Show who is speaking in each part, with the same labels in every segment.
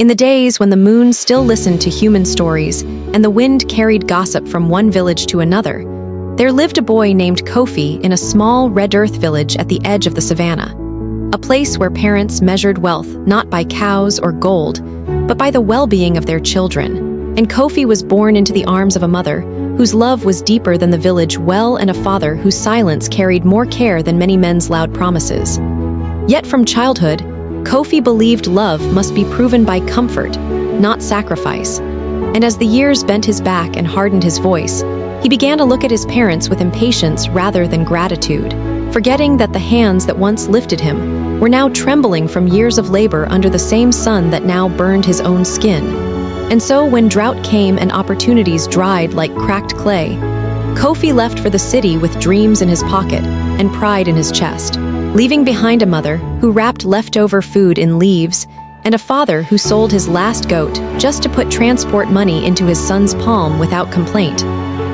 Speaker 1: In the days when the moon still listened to human stories and the wind carried gossip from one village to another, there lived a boy named Kofi in a small red earth village at the edge of the savannah, a place where parents measured wealth not by cows or gold, but by the well-being of their children. And Kofi was born into the arms of a mother whose love was deeper than the village well and a father whose silence carried more care than many men's loud promises. Yet from childhood, Kofi believed love must be proven by comfort, not sacrifice. And as the years bent his back and hardened his voice, he began to look at his parents with impatience rather than gratitude, forgetting that the hands that once lifted him were now trembling from years of labor under the same sun that now burned his own skin. And so when drought came and opportunities dried like cracked clay, Kofi left for the city with dreams in his pocket and pride in his chest, leaving behind a mother who wrapped leftover food in leaves and a father who sold his last goat just to put transport money into his son's palm without complaint,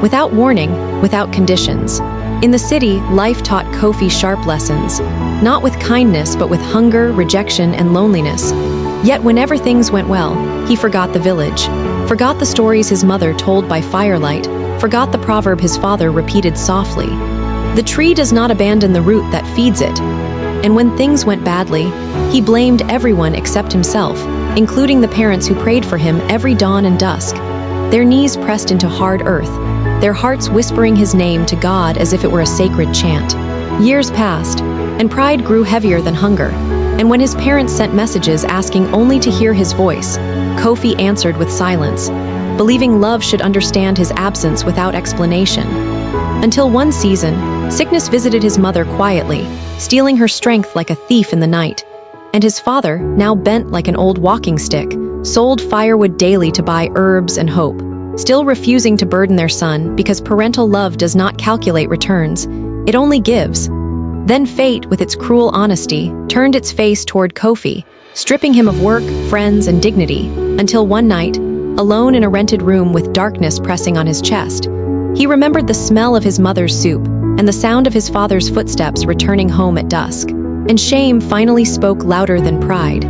Speaker 1: without warning, without conditions. In the city, life taught Kofi sharp lessons, not with kindness but with hunger, rejection, and loneliness. Yet whenever things went well, he forgot the village, forgot the stories his mother told by firelight, forgot the proverb his father repeated softly. The tree does not abandon the root that feeds it. And when things went badly, he blamed everyone except himself, including the parents who prayed for him every dawn and dusk, their knees pressed into hard earth, their hearts whispering his name to God as if it were a sacred chant. Years passed, and pride grew heavier than hunger. And when his parents sent messages asking only to hear his voice, Kofi answered with silence, believing love should understand his absence without explanation. Until one season, sickness visited his mother quietly, stealing her strength like a thief in the night. And his father, now bent like an old walking stick, sold firewood daily to buy herbs and hope, still refusing to burden their son because parental love does not calculate returns, it only gives. Then fate, with its cruel honesty, turned its face toward Kofi, stripping him of work, friends, and dignity, until one night, alone in a rented room with darkness pressing on his chest, he remembered the smell of his mother's soup and the sound of his father's footsteps returning home at dusk. And shame finally spoke louder than pride.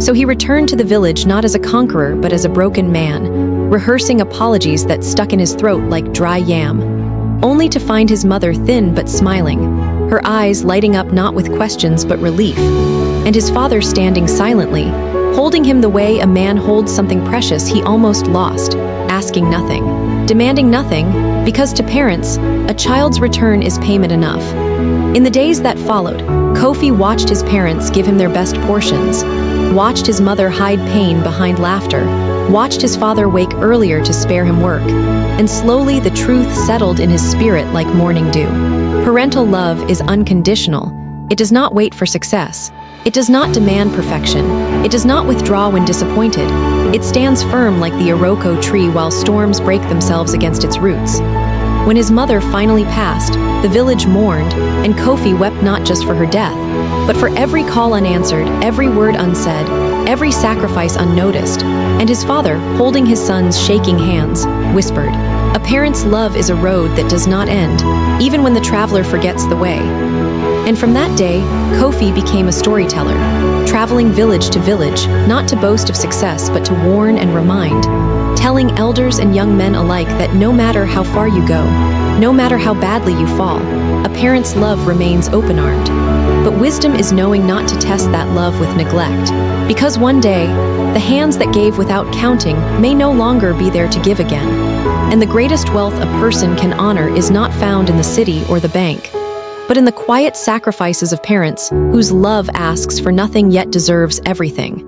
Speaker 1: So he returned to the village not as a conqueror but as a broken man, rehearsing apologies that stuck in his throat like dry yam, only to find his mother thin but smiling, her eyes lighting up not with questions but relief, and his father standing silently, holding him the way a man holds something precious he almost lost, asking nothing, demanding nothing, because to parents, a child's return is payment enough. In the days that followed, Kofi watched his parents give him their best portions, watched his mother hide pain behind laughter, watched his father wake earlier to spare him work, and slowly the truth settled in his spirit like morning dew. Parental love is unconditional. It does not wait for success. It does not demand perfection. It does not withdraw when disappointed. It stands firm like the Iroko tree while storms break themselves against its roots. When his mother finally passed, the village mourned, and Kofi wept not just for her death, but for every call unanswered, every word unsaid, every sacrifice unnoticed. And his father, holding his son's shaking hands, whispered, "A parent's love is a road that does not end, even when the traveler forgets the way." And from that day, Kofi became a storyteller, traveling village to village, not to boast of success but to warn and remind, telling elders and young men alike that no matter how far you go, no matter how badly you fall, a parent's love remains open-armed. But wisdom is knowing not to test that love with neglect, because one day, the hands that gave without counting may no longer be there to give again. And the greatest wealth a person can honor is not found in the city or the bank, but in the quiet sacrifices of parents whose love asks for nothing yet deserves everything.